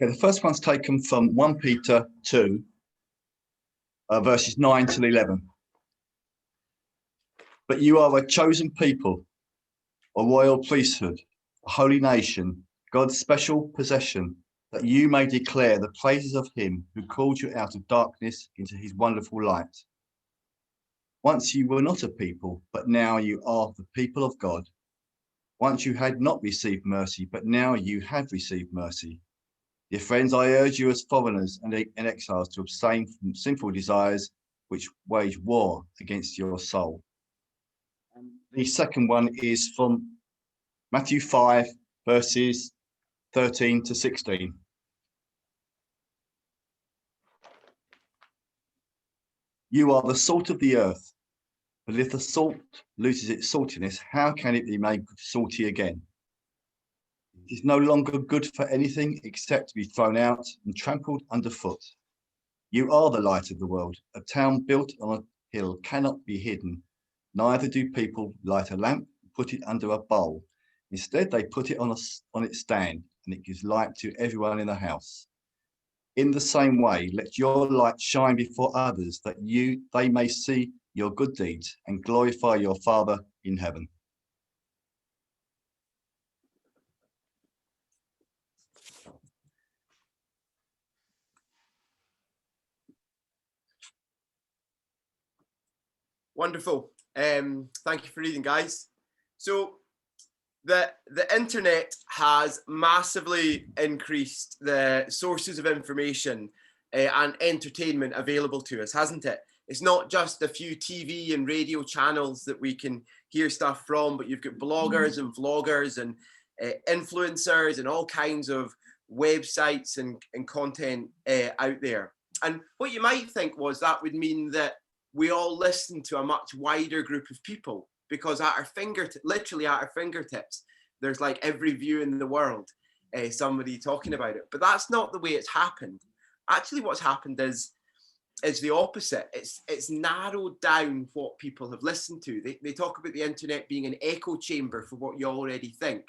Okay, the first one's taken from 1 Peter 2, verses 9 till 11. But you are a chosen people, a royal priesthood, a holy nation, God's special possession, that you may declare the praises of him who called you out of darkness into his wonderful light. Once you were not a people, but now you are the people of God. Once you had not received mercy, but now you have received mercy. Dear friends, I urge you as foreigners and exiles to abstain from sinful desires which wage war against your soul. And the second one is from Matthew 5, verses 13 to 16. You are the salt of the earth, but if the salt loses its saltiness, how can it be made salty again? It is no longer good for anything except to be thrown out and trampled underfoot. You are the light of the world. A town built on a hill cannot be hidden. Neither do people light a lamp and put it under a bowl. Instead, they put it on its stand, and it gives light to everyone in the house. In the same way, let your light shine before others, that they may see your good deeds and glorify your Father in heaven. Wonderful. Thank you for reading, guys. So the internet has massively increased the sources of information and entertainment available to us, hasn't it? It's not just a few TV and radio channels that we can hear stuff from, but you've got bloggers and vloggers and influencers and all kinds of websites and content out there. And what you might think was that would mean that we all listen to a much wider group of people, because at our literally at our fingertips, there's like every view in the world, somebody talking about it. But that's not the way it's happened. Actually, what's happened is the opposite. It's narrowed down what people have listened to. They talk about the internet being an echo chamber for what you already think.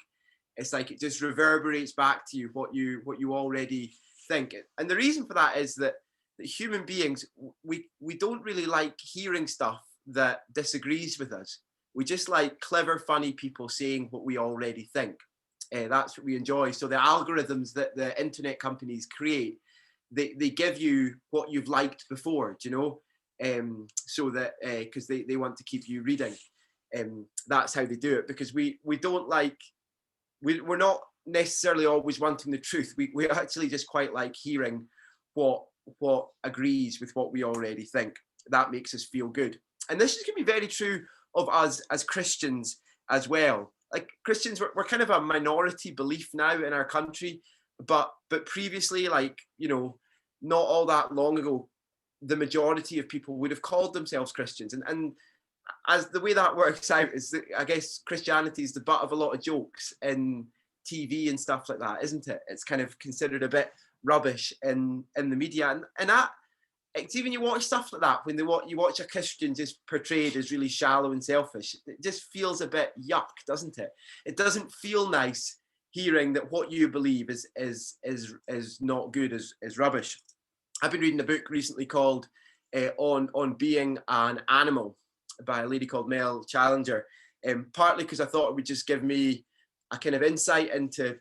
It's like it just reverberates back to you what you already think. And the reason for that is that human beings, we don't really like hearing stuff that disagrees with us. We just like clever, funny people saying what we already think. That's what we enjoy. So the algorithms that the internet companies create, they give you what you've liked before, do you know? So that because they want to keep you reading. That's how they do it, because we don't like, we're not necessarily always wanting the truth. We actually just quite like hearing what agrees with what we already think. That makes us feel good. And this is going to be very true of us as Christians as well. Like Christians, we're kind of a minority belief now in our country, but previously, like, you know, not all that long ago, the majority of people would have called themselves Christians. And as the way that works out is that I guess Christianity is the butt of a lot of jokes in TV and stuff like that, isn't it? It's kind of considered a bit rubbish in the media, and that it's even, you watch stuff like that when you watch a Christian just portrayed as really shallow and selfish, it just feels a bit yuck, doesn't it? It doesn't feel nice hearing that what you believe is not good, is rubbish. I've been reading a book recently called on being an animal by a lady called Mel Challenger, partly because I thought it would just give me a kind of insight into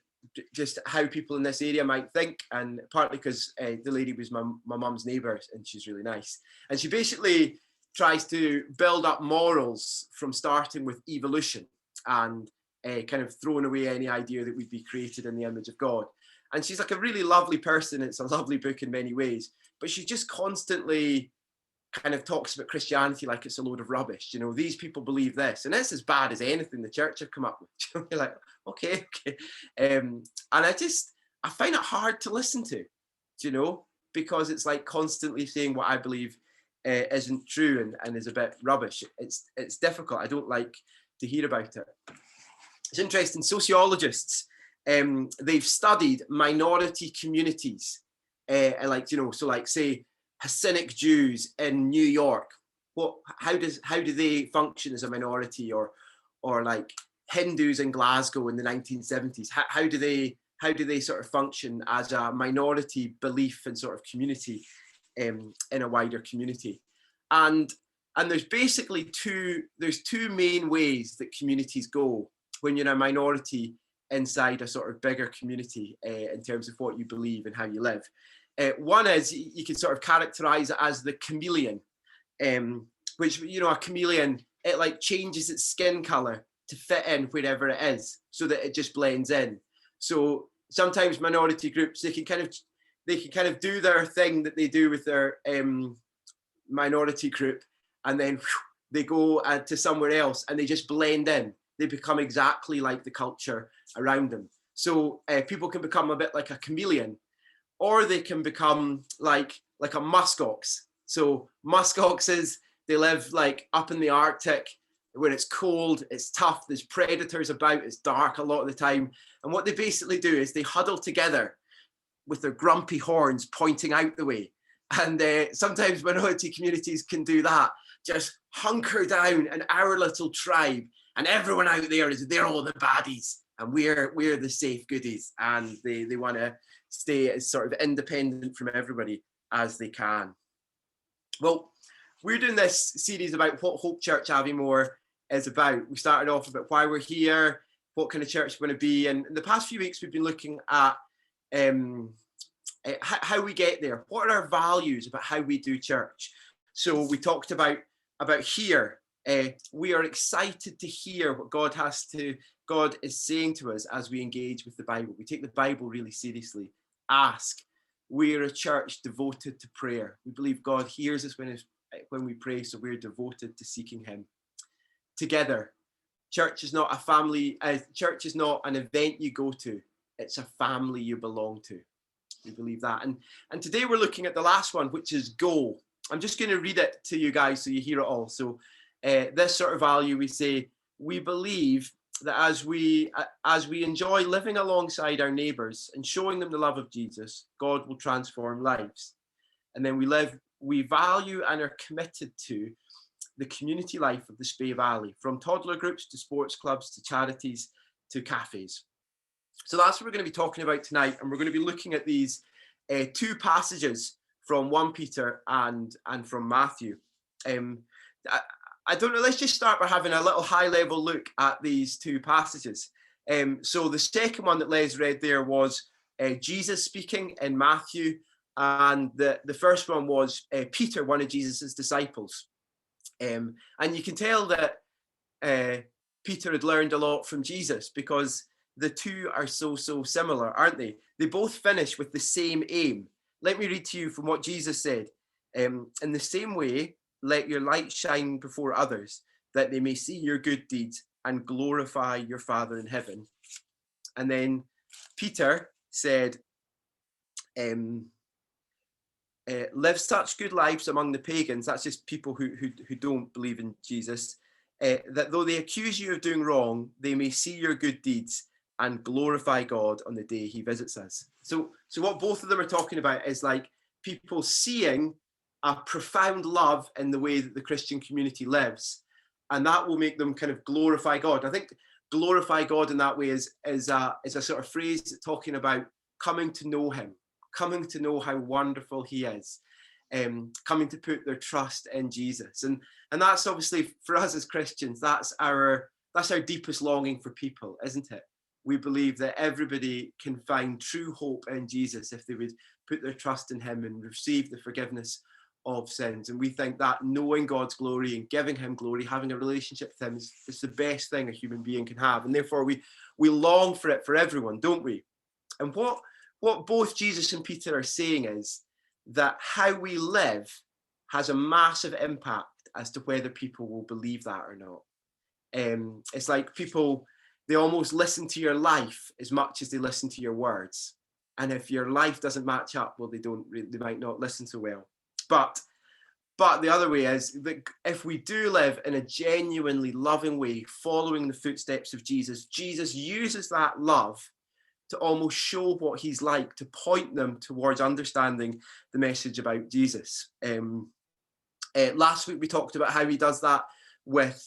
just how people in this area might think, and partly because the lady was my mum's neighbour and she's really nice, and she basically tries to build up morals from starting with evolution and kind of throwing away any idea that we'd be created in the image of God. And she's like a really lovely person. It's a lovely book in many ways, but she just constantly kind of talks about Christianity like it's a load of rubbish. You know, these people believe this, and it's as bad as anything the church have come up with. You're like, okay. And I find it hard to listen to, you know, because it's like constantly saying what I believe isn't true and is a bit rubbish. It's difficult. I don't like to hear about it. It's interesting. Sociologists, they've studied minority communities, like, you know, so like say Hasidic Jews in New York. How do they function as a minority, or like Hindus in Glasgow in the 1970s? How do they how do they sort of function as a minority belief and sort of community in a wider community. And there's basically two main ways that communities go when you're a minority inside a sort of bigger community in terms of what you believe and how you live. One is, you can sort of characterize it as the chameleon, which, you know, a chameleon, it like changes its skin color to fit in wherever it is so that it just blends in. So sometimes minority groups, they can kind of do their thing that they do with their minority group, and then they go to somewhere else and they just blend in. They become exactly like the culture around them. So people can become a bit like a chameleon, or they can become like a muskox. So muskoxes, they live like up in the Arctic where it's cold, it's tough, there's predators about, it's dark a lot of the time. And what they basically do is they huddle together with their grumpy horns pointing out the way. And sometimes minority communities can do that, just hunker down in our little tribe, and everyone out there they're all the baddies, and we're the safe goodies, and they want to stay as sort of independent from everybody as they can. Well, we're doing this series about what Hope Church Aviemore is about. We started off about why we're here, what kind of church we're going to be, and in the past few weeks we've been looking at how we get there. What are our values about how we do church? So we talked about here. We are excited to hear what God is saying to us as we engage with the Bible. We take the Bible really seriously. Ask. We're a church devoted to prayer. We believe God hears us when we pray, so we're devoted to seeking Him. Together. Church is not a family. Church is not an event you go to. It's a family you belong to. We believe that. And today we're looking at the last one, which is go. I'm just going to read it to you guys so you hear it all. So this sort of value, we say, we believe that as we enjoy living alongside our neighbours and showing them the love of Jesus, God will transform lives. And then we value and are committed to the community life of the Spey Valley, from toddler groups to sports clubs to charities to cafes. So that's what we're going to be talking about tonight, and we're going to be looking at these two passages from 1 Peter and from Matthew. I don't know, let's just start by having a little high-level look at these two passages. So the second one that Les read there was Jesus speaking in Matthew, and the first one was Peter, one of Jesus's disciples. And you can tell that Peter had learned a lot from Jesus, because the two are so similar, aren't they? They both finish with the same aim. Let me read to you from what Jesus said. In the same way, let your light shine before others, that they may see your good deeds and glorify your Father in heaven. And then Peter said, live such good lives among the pagans, that's just people who don't believe in Jesus, that though they accuse you of doing wrong, they may see your good deeds and glorify God on the day He visits us. So what both of them are talking about is like people seeing a profound love in the way that the Christian community lives, and that will make them kind of glorify God. I think glorify God in that way is a sort of phrase talking about coming to know Him, coming to know how wonderful He is, coming to put their trust in Jesus. And that's obviously, for us as Christians, that's our deepest longing for people, isn't it? We believe that everybody can find true hope in Jesus if they would put their trust in Him and receive the forgiveness of sins. And we think that knowing God's glory and giving Him glory, having a relationship with Him is the best thing a human being can have. And therefore we long for it for everyone, don't we? And what both Jesus and Peter are saying is that how we live has a massive impact as to whether people will believe that or not. It's like people, they almost listen to your life as much as they listen to your words. And if your life doesn't match up, well, they might not listen so well. But the other way is that if we do live in a genuinely loving way, following the footsteps of Jesus, Jesus uses that love to almost show what He's like, to point them towards understanding the message about Jesus. Last week we talked about how He does that with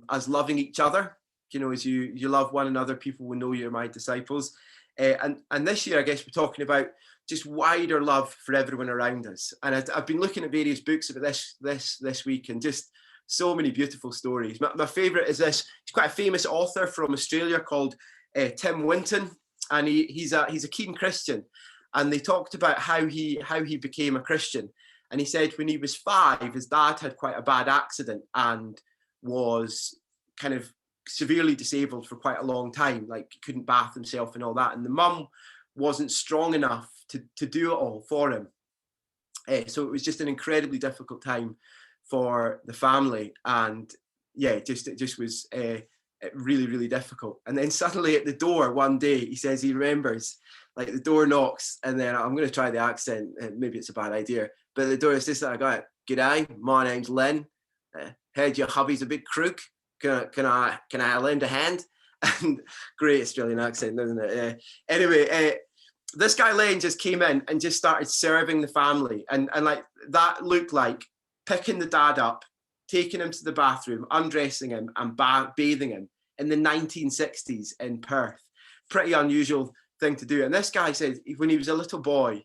us loving each other. You know, as you love one another, people will know you're my disciples. And this year, I guess we're talking about just wider love for everyone around us. And I've been looking at various books about this week, and just so many beautiful stories. My favourite is this. He's quite a famous author from Australia called Tim Winton, and he's a keen Christian. And they talked about how he became a Christian. And he said when he was 5, his dad had quite a bad accident and was kind of severely disabled for quite a long time, like couldn't bath himself and all that. And the mum wasn't strong enough to do it all for him. So it was just an incredibly difficult time for the family. And yeah, it just was really, really difficult. And then suddenly at the door one day, he says he remembers, like the door knocks, and then I'm going to try the accent, maybe it's a bad idea, but the door is just like, "G'day, my name's Len. Heard your hubby's a bit crook. Can I lend a hand?" And great Australian accent, doesn't it? Anyway, this guy Len just came in and just started serving the family, and like that looked like picking the dad up, taking him to the bathroom, undressing him, and bathing him in the 1960s in Perth. Pretty unusual thing to do. And this guy said when he was a little boy,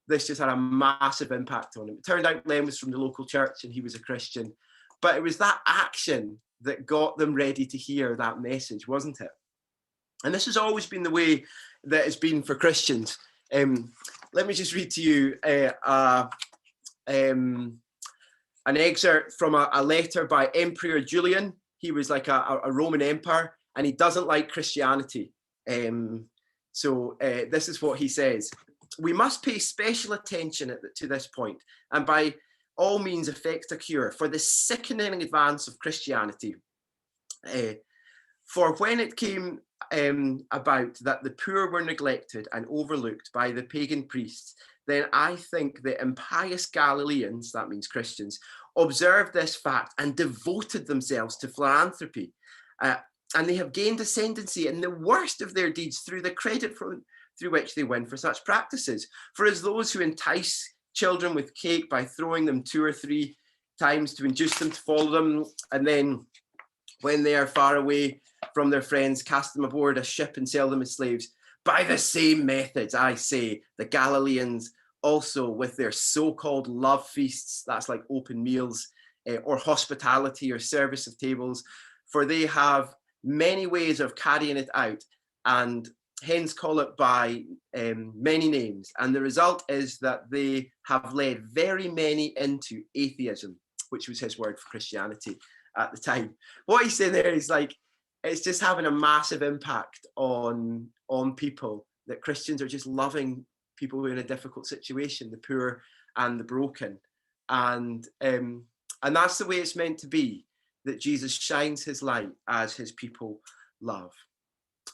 this just had a massive impact on him. It turned out Len was from the local church and he was a Christian, but it was that action that got them ready to hear that message, wasn't it? And this has always been the way that it's been for Christians. Let me just read to you an excerpt from a letter by Emperor Julian. He was like a Roman emperor, and he doesn't like Christianity. So this is what he says: "We must pay special attention to this point, and by all means effect a cure for the sickening advance of Christianity. For when it came about that the poor were neglected and overlooked by the pagan priests, then I think the impious Galileans," that means Christians, "observed this fact and devoted themselves to philanthropy. And they have gained ascendancy in the worst of their deeds through the credit through which they win for such practices. For as those who entice children with cake by throwing them 2 or 3 times to induce them to follow them, and then when they are far away from their friends, cast them aboard a ship and sell them as slaves. By the same methods, I say, the Galileans also, with their so-called love feasts," that's like open meals, "or hospitality or service of tables, for they have many ways of carrying it out, and hence call it by many names. And the result is that they have led very many into atheism," which was his word for Christianity at the time. What he's saying there is like, it's just having a massive impact on people, that Christians are just loving people who are in a difficult situation, the poor and the broken. And that's the way it's meant to be, that Jesus shines his light as his people love.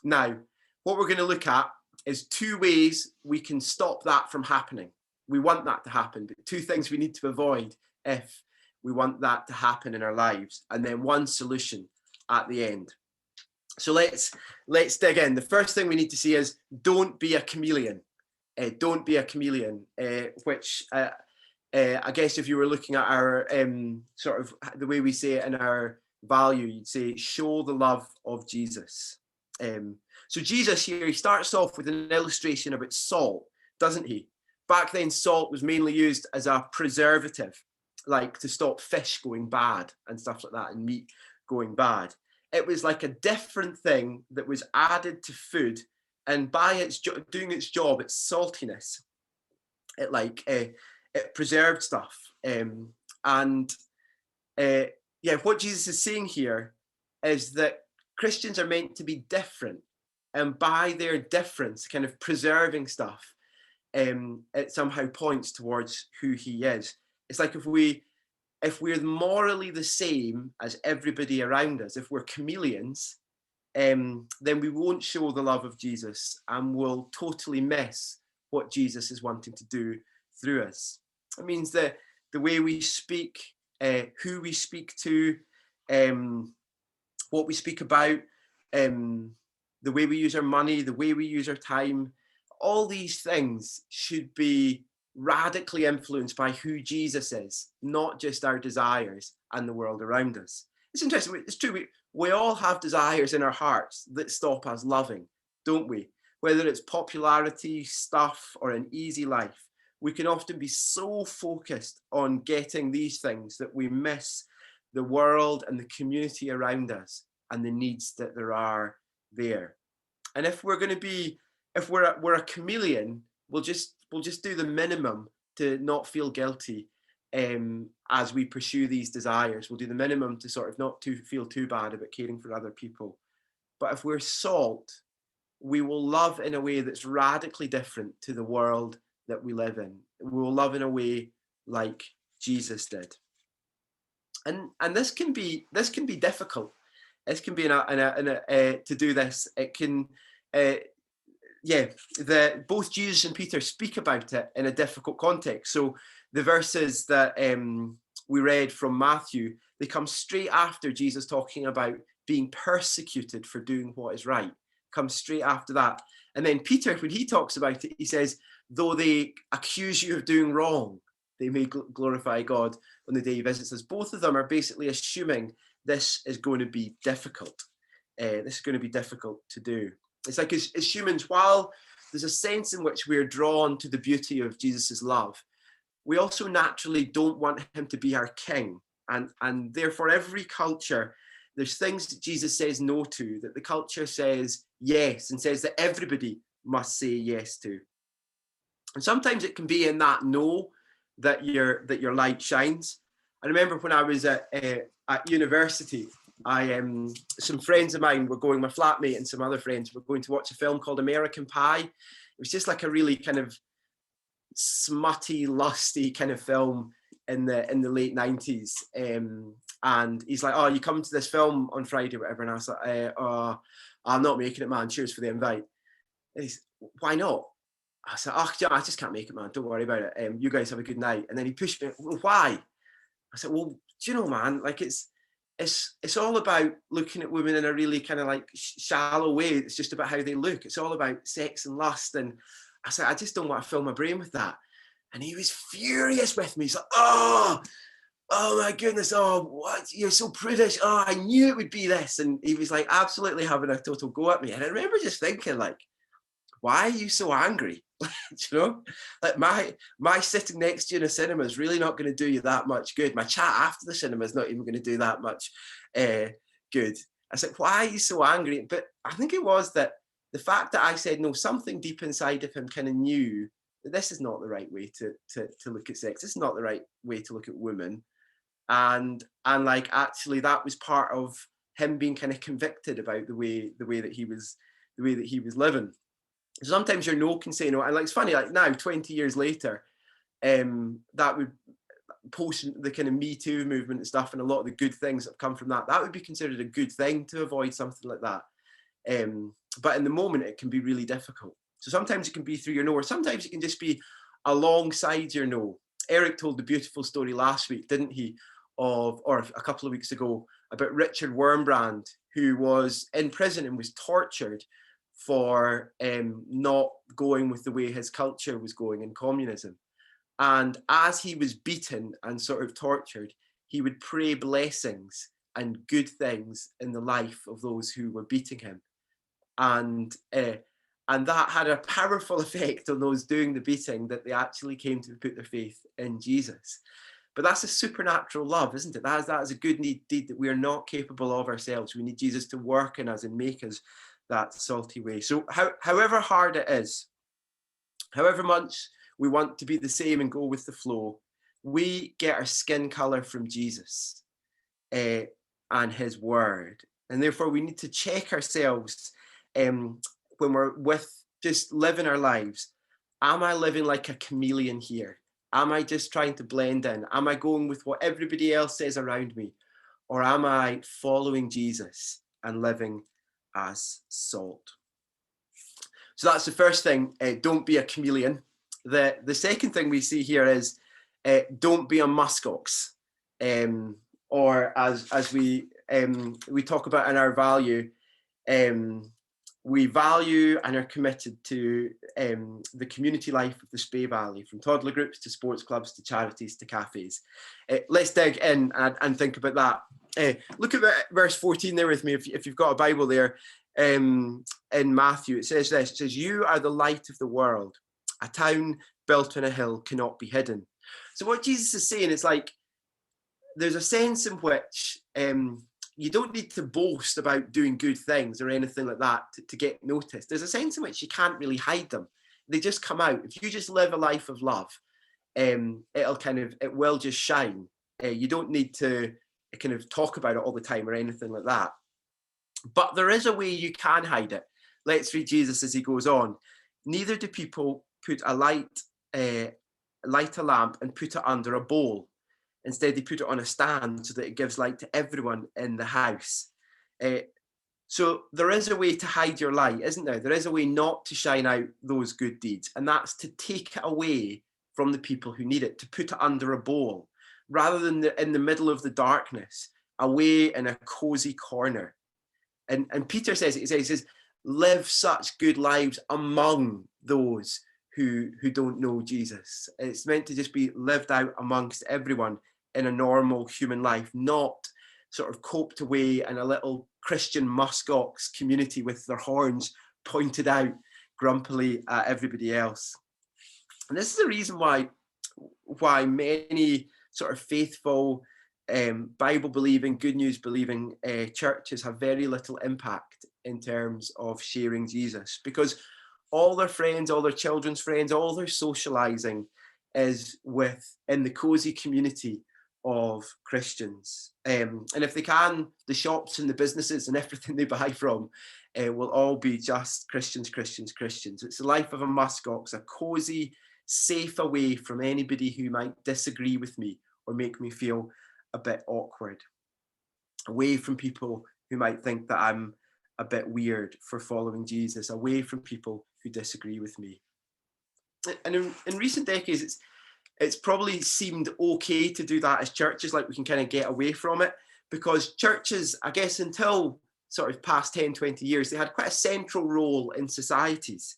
Now, what we're going to look at is 2 ways we can stop that from happening. We want that to happen, but 2 things we need to avoid if we want that to happen in our lives, and then 1 solution at the end. So let's dig in. The first thing we need to see is don't be a chameleon. Don't be a chameleon, which I guess if you were looking at our sort of the way we say it in our value, you'd say show the love of Jesus. So Jesus here, he starts off with an illustration about salt, doesn't he? Back then, salt was mainly used as a preservative, like to stop fish going bad and stuff like that, and meat going bad. It was like a different thing that was added to food, and by its doing its job, its saltiness, it preserved stuff. What Jesus is saying here is that Christians are meant to be different, and by their difference, kind of preserving stuff, it somehow points towards who he is. It's like if we're morally the same as everybody around us, if we're chameleons, then we won't show the love of Jesus, and we'll totally miss what Jesus is wanting to do through us. It means that the way we speak, who we speak to, what we speak about, the way we use our money, the way we use our time, all these things should be radically influenced by who Jesus is, not just our desires and the world around us. It's interesting, it's true, we all have desires in our hearts that stop us loving, don't we? whether it's popularity, stuff, or an easy life, we can often be so focused on getting these things that we miss the world and the community around us and the needs that there are there. And if we're going to be, if we're a chameleon, we'll just do the minimum to not feel guilty as we pursue these desires. We'll do the minimum to sort of not to feel too bad about caring for other people. But if we're salt, we will love in a way that's radically different to the world that we live in. We will love in a way like Jesus did. And this can be difficult. This can be to do this. It can, both Jesus and Peter speak about it in a difficult context. So the verses that we read from Matthew, they come straight after Jesus talking about being persecuted for doing what is right. Comes straight after that. And then Peter, when he talks about it, he says, though they accuse you of doing wrong, they may glorify God on the day he visits us. Both of them are basically assuming this is going to be difficult. This is going to be difficult to do. It's like as humans, while there's a sense in which we're drawn to the beauty of Jesus's love, we also naturally don't want him to be our king. And therefore, every culture, there's things that Jesus says no to, that the culture says yes, and says that everybody must say yes to. And sometimes it can be in that no that your light shines. I remember when I was at university, some friends of mine were going, my flatmate and some other friends were going to watch a film called American Pie. It was just like a really kind of smutty, lusty kind of film in the late 90s. And he's like, oh, you come to this film on Friday or whatever. And I was like, I'm not making it, man. Cheers for the invite. And he's, why not? I said, oh, I just can't make it, man. Don't worry about it. You guys have a good night. And then he pushed me, well, why? I said, well, do you know, man, like it's all about looking at women in a really kind of like shallow way. It's just about how they look. It's all about sex and lust. And I said, I just don't want to fill my brain with that. And he was furious with me. He's like, oh my goodness, oh, what? You're so prudish. Oh, I knew it would be this. And he was like absolutely having a total go at me. And I remember just thinking, like, why are you so angry? You know, like my sitting next to you in a cinema is really not going to do you that much good. My chat after the cinema is not even going to do that much good. I said, why are you so angry? But I think it was that the fact that I said no, something deep inside of him kind of knew that this is not the right way to look at sex. This is not the right way to look at women. And like actually that was part of him being kind of convicted about the way that he was living. Sometimes your no can say no. And like, it's funny, like now, 20 years later, that would post the kind of Me Too movement and stuff, and a lot of the good things that have come from that would be considered a good thing to avoid something like that. But in the moment, it can be really difficult. So sometimes it can be through your no, or sometimes it can just be alongside your no. Eric told the beautiful story last week, didn't he, or a couple of weeks ago, about Richard Wurmbrand, who was in prison and was tortured for not going with the way his culture was going in communism. And as he was beaten and sort of tortured, he would pray blessings and good things in the life of those who were beating him. And that had a powerful effect on those doing the beating, that they actually came to put their faith in Jesus. But that's a supernatural love, isn't it? That is a good deed that we are not capable of ourselves. We need Jesus to work in us and make us that salty way. So however hard it is, however much we want to be the same and go with the flow, we get our skin color from Jesus and his word. And therefore we need to check ourselves when we're just living our lives. Am I living like a chameleon here? Am I just trying to blend in? Am I going with what everybody else says around me? Or am I following Jesus and living as salt? So that's the first thing. Don't be a chameleon. The second thing we see here is don't be a muskox, or as we talk about in our value, we value and are committed to the community life of the Spey Valley, from toddler groups to sports clubs to charities to cafes. Let's dig in and think about that. Look at verse 14 there with me, if you've got a Bible there. in Matthew. It says this, it says, "You are the light of the world. A town built on a hill cannot be hidden." So what Jesus is saying is like, there's a sense in which you don't need to boast about doing good things or anything like that to get noticed. There's a sense in which you can't really hide them. They just come out. If you just live a life of love, it will just shine. You don't need to kind of talk about it all the time or anything like that. But there is a way you can hide it. Let's read Jesus as he goes on. "Neither do people put light a lamp and put it under a bowl. Instead, they put it on a stand so that it gives light to everyone in the house." So there is a way to hide your light, isn't there? There is a way not to shine out those good deeds, and that's to take it away from the people who need it, to put it under a bowl, rather than in the middle of the darkness, away in a cozy corner. And Peter says, he says, live such good lives among those who don't know Jesus. It's meant to just be lived out amongst everyone in a normal human life, not sort of coped away in a little Christian muskox community with their horns pointed out grumpily at everybody else. And this is the reason why many sort of faithful, Bible believing, good news believing churches have very little impact in terms of sharing Jesus, because all their friends, all their children's friends, all their socializing is in the cozy community of Christians. And if they can, the shops and the businesses and everything they buy from will all be just Christians, Christians, Christians. It's the life of a muskox, a cozy, safe away from anybody who might disagree with me or make me feel a bit awkward, away from people who might think that I'm a bit weird for following Jesus, away from people who disagree with me. And in recent decades, it's probably seemed okay to do that as churches, like we can kind of get away from it, because churches, I guess, until sort of past 10, 20 years, they had quite a central role in societies.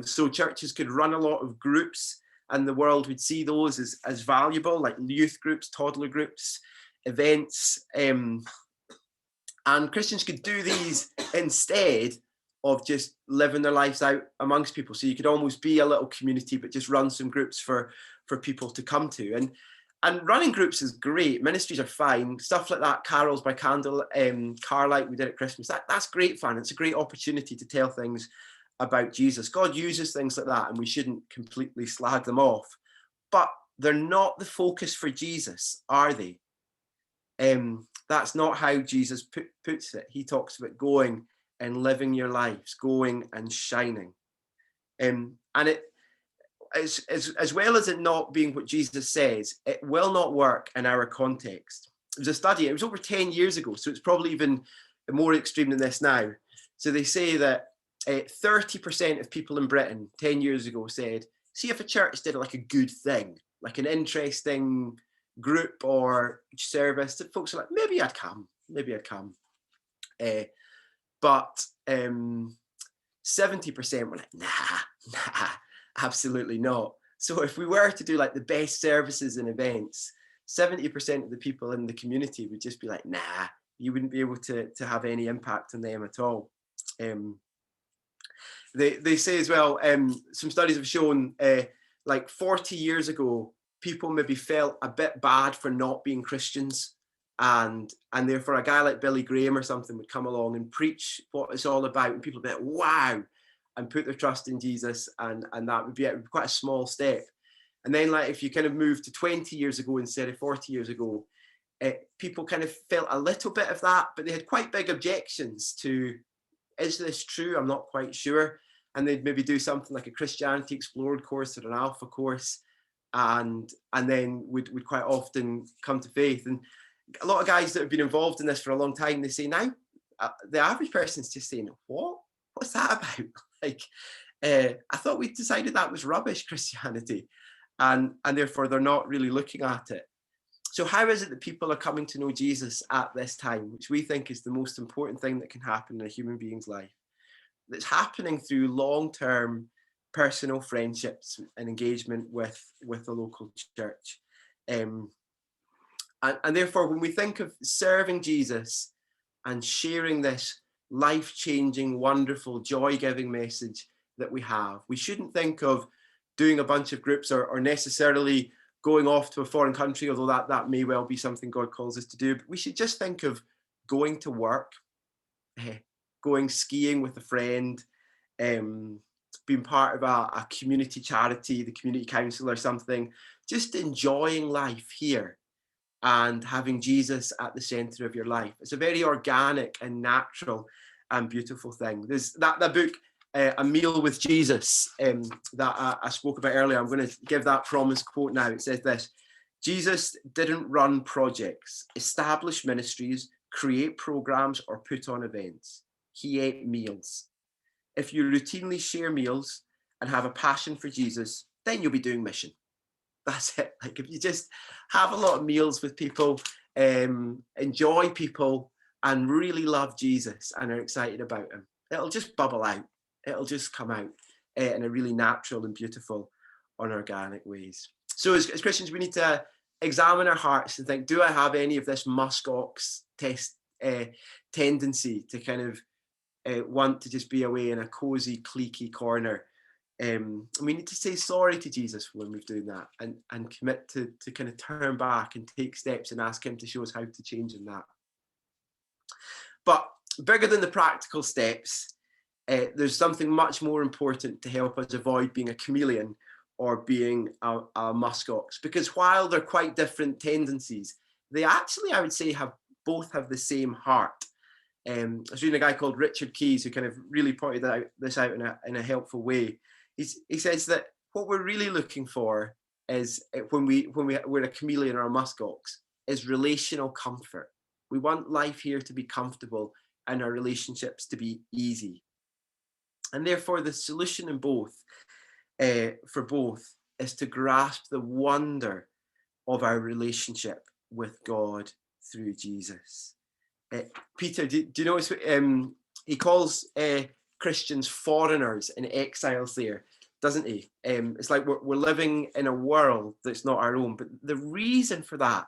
So churches could run a lot of groups, and the world would see those as valuable, like youth groups, toddler groups, events. And Christians could do these instead of just living their lives out amongst people. So you could almost be a little community, but just run some groups for people to come to. And running groups is great. Ministries are fine. Stuff like that, Carols by Candle, Carlight we did at Christmas, that's great fun. It's a great opportunity to tell things about Jesus. God uses things like that, and we shouldn't completely slag them off. But they're not the focus for Jesus, are they? That's not how Jesus puts it. He talks about going and living your lives, going and shining. And it, as well as it not being what Jesus says, it will not work in our context. It was a study, it was over 10 years ago, so it's probably even more extreme than this now. So they say that 30% of people in Britain 10 years ago said, see if a church did like a good thing, like an interesting group or service, that folks are like, maybe I'd come. But 70% were like, nah, absolutely not. So if we were to do like the best services and events, 70% of the people in the community would just be like, nah, you wouldn't be able to have any impact on them at all. They say as well, some studies have shown like 40 years ago, people maybe felt a bit bad for not being Christians. And therefore a guy like Billy Graham or something would come along and preach what it's all about, and people would be like, wow, and put their trust in Jesus, and that would be quite a small step. And then like if you kind of move to 20 years ago instead of 40 years ago, people kind of felt a little bit of that, but they had quite big objections to, is this true? I'm not quite sure. And they'd maybe do something like a Christianity Explored course or an Alpha course, and then would quite often come to faith. And a lot of guys that have been involved in this for a long time, they say now, the average person's just saying, what's that about? Like, I thought we decided that was rubbish, Christianity. And therefore they're not really looking at it. So how is it that people are coming to know Jesus at this time, which we think is the most important thing that can happen in a human being's life? That's happening through long-term personal friendships and engagement with a local church. And therefore, when we think of serving Jesus and sharing this life-changing, wonderful, joy-giving message that we have. We shouldn't think of doing a bunch of groups or necessarily going off to a foreign country, although that may well be something God calls us to do. But we should just think of going to work, going skiing with a friend, being part of a community charity, the community council or something, just enjoying life here and having Jesus at the center of your life. It's a very organic and natural and beautiful thing. There's that book, A Meal with Jesus, that I spoke about earlier. I'm going to give that promise quote now. It says this: Jesus didn't run projects, establish ministries, create programs, or put on events. He ate meals. If you routinely share meals and have a passion for Jesus, then you'll be doing mission. That's it. Like, if you just have a lot of meals with people, enjoy people, and really love Jesus and are excited about him, it'll just bubble out. It'll just come out in a really natural and beautiful, unorganic ways. So as Christians, we need to examine our hearts and think, do I have any of this muskox tendency to kind of want to just be away in a cozy, cliquey corner? We need to say sorry to Jesus when we're doing that, and commit to kind of turn back and take steps and ask him to show us how to change in that. But bigger than the practical steps, there's something much more important to help us avoid being a chameleon or being a muskox, because while they're quite different tendencies, they actually, I would say, both have the same heart. I was reading a guy called Richard Keyes who kind of really pointed this out in a helpful way. He says that what we're really looking for is, when we're a chameleon or a muskox, is relational comfort. We want life here to be comfortable and our relationships to be easy. And therefore, the solution in both, for both, is to grasp the wonder of our relationship with God through Jesus. Peter, do you notice he calls Christians foreigners and exiles there, doesn't he? It's like we're living in a world that's not our own. But the reason for that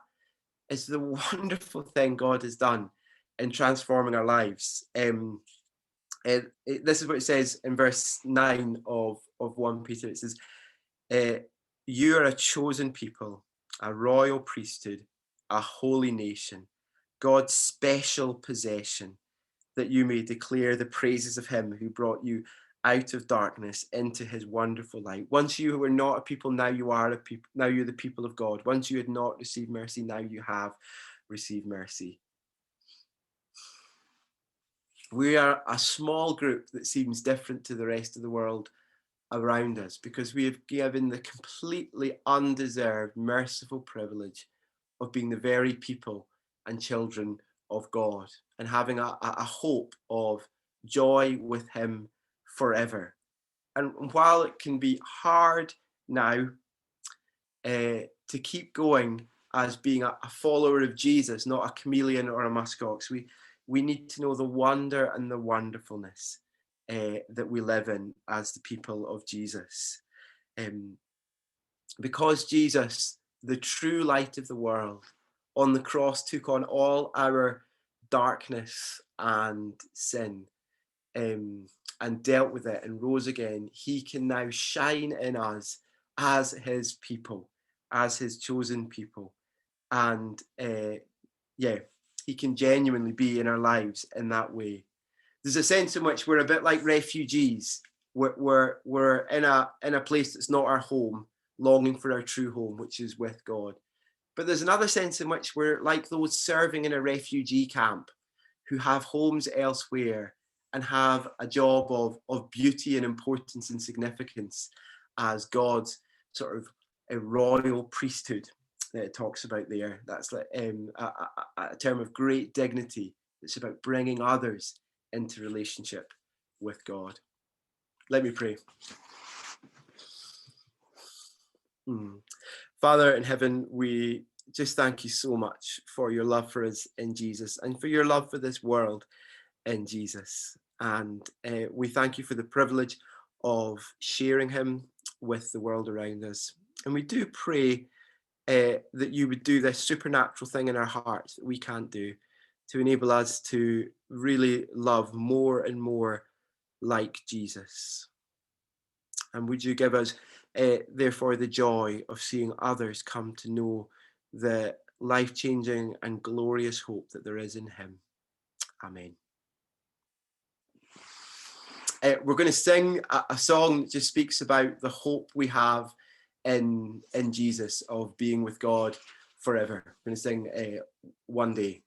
is the wonderful thing God has done in transforming our lives. This is what it says in verse 9 of 1 Peter. It says, you are a chosen people, a royal priesthood, a holy nation, God's special possession, that you may declare the praises of him who brought you out of darkness into his wonderful light. Once you were not a people, now you are a people. Now you're the people of God. Once you had not received mercy, now you have received mercy. We are a small group that seems different to the rest of the world around us, because we have given the completely undeserved, merciful privilege of being the very people and children of God, and having a hope of joy with him forever. And while it can be hard now to keep going as being a follower of Jesus, not a chameleon or a muskox, we need to know the wonder and the wonderfulness that we live in as the people of Jesus. Because Jesus, the true light of the world, on the cross took on all our darkness and sin, and dealt with it and rose again, he can now shine in us as his people, as his chosen people. And he can genuinely be in our lives in that way. There's a sense in which we're a bit like refugees. We're in a place that's not our home, longing for our true home, which is with God. But there's another sense in which we're like those serving in a refugee camp who have homes elsewhere and have a job of beauty and importance and significance as God's sort of a royal priesthood that it talks about there. That's like a term of great dignity. It's about bringing others into relationship with God. Let me pray. Father in heaven, we just thank you so much for your love for us in Jesus, and for your love for this world in Jesus. And we thank you for the privilege of sharing him with the world around us. And we do pray that you would do this supernatural thing in our hearts that we can't do, to enable us to really love more and more like Jesus. And would you give us, therefore, the joy of seeing others come to know the life-changing and glorious hope that there is in him. Amen. We're going to sing a song that just speaks about the hope we have in Jesus of being with God forever. We're going to sing One Day.